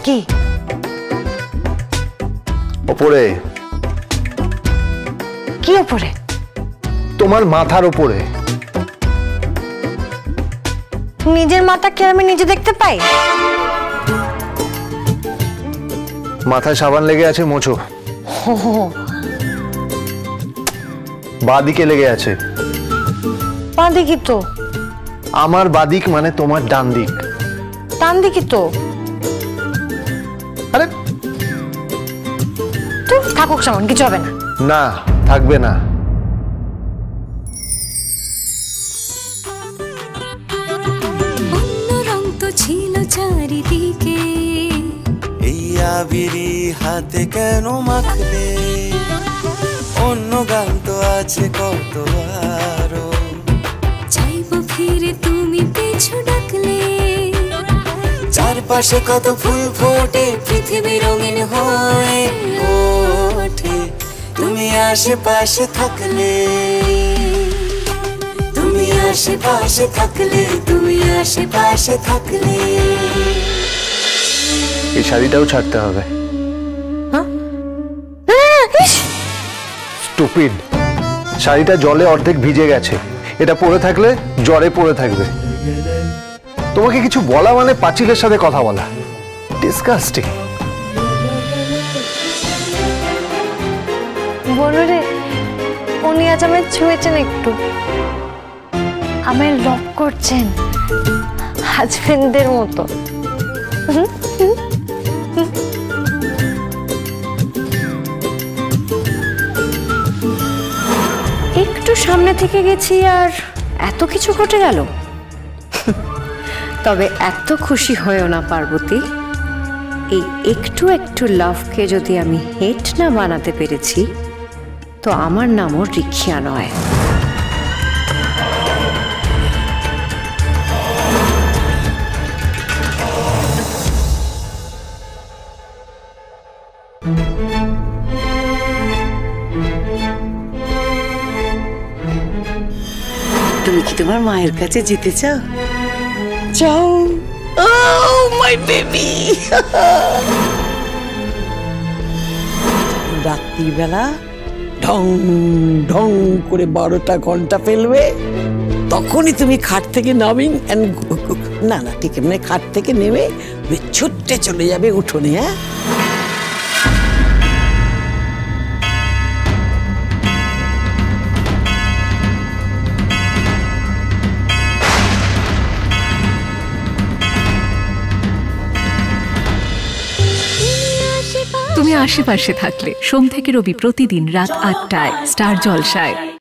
কি ওপরে? কি ওপরে? তোমার মাথার ওপরে। নিজের মাথা কি আমি নিজে দেখতে পাই? মাথায় সাবান লেগে আছে, মোছো। বাদিকে লেগে আছে। বাদিকে তো। আমার বাদিক মানে তোমার ডান দিক। ডান দিকে তো। আরে তো থাকুক, সামান কিছু হবে না। না, থাকবে না। ছিল চারিদিকে, এই আবিরি হাতে কেন মাখলে? অন্য গান তো আছে কত আরো, চাইবো ফিরে তুমি পিছু ডাকলে। চারপাশে কত ফুল ফোটে, পৃথিবী রঙিন হয়ে ওঠে তুমি আশেপাশে থাকলে। তুমি আশেপাশে থাকলে, তুমি আশেপাশে থাকলে। এই শাড়িটাও ছাড়তে হবে। স্টুপিড, শাড়িটা জলে অর্ধেক ভিজে গেছে, এটা পরে থাকলে জ্বরে পড়ে থাকবে। তোমাকে কিছু বলা মানে পাঁচিলের সাথে কথা বলা। ডিসকাস্টিং। বলো রে, উনি আজ আমায় ছুঁয়েছেন, একটু আমায় লক করছেন হাজবেন্ডদের মতো। একটু সামনে থেকে গেছি আর এত কিছু ঘটে গেল। তবে এত খুশি হয়েও না পার্বতী, এই একটু একটু লাভকে যদি আমি হেট না বানাতে পেরেছি, তো আমার নামও রিক্ষিয়া নয়। তুমি কি তোমার মায়ের কাছে যেতে চাও? চাও? My baby. রাত্রিবেলা ঢং ঢং করে 12টা ঘন্টা ফেলবে, তখনই তুমি খাট থেকে নামিং না না ঠিক মানে খাট থেকে নেমে ছুটতে চলে যাবে উঠোনে। হ্যাঁ, তুমি আশেপাশে থাকলে সোম থেকে রবি প্রতিদিন রাত 8টায় স্টার জলসায়।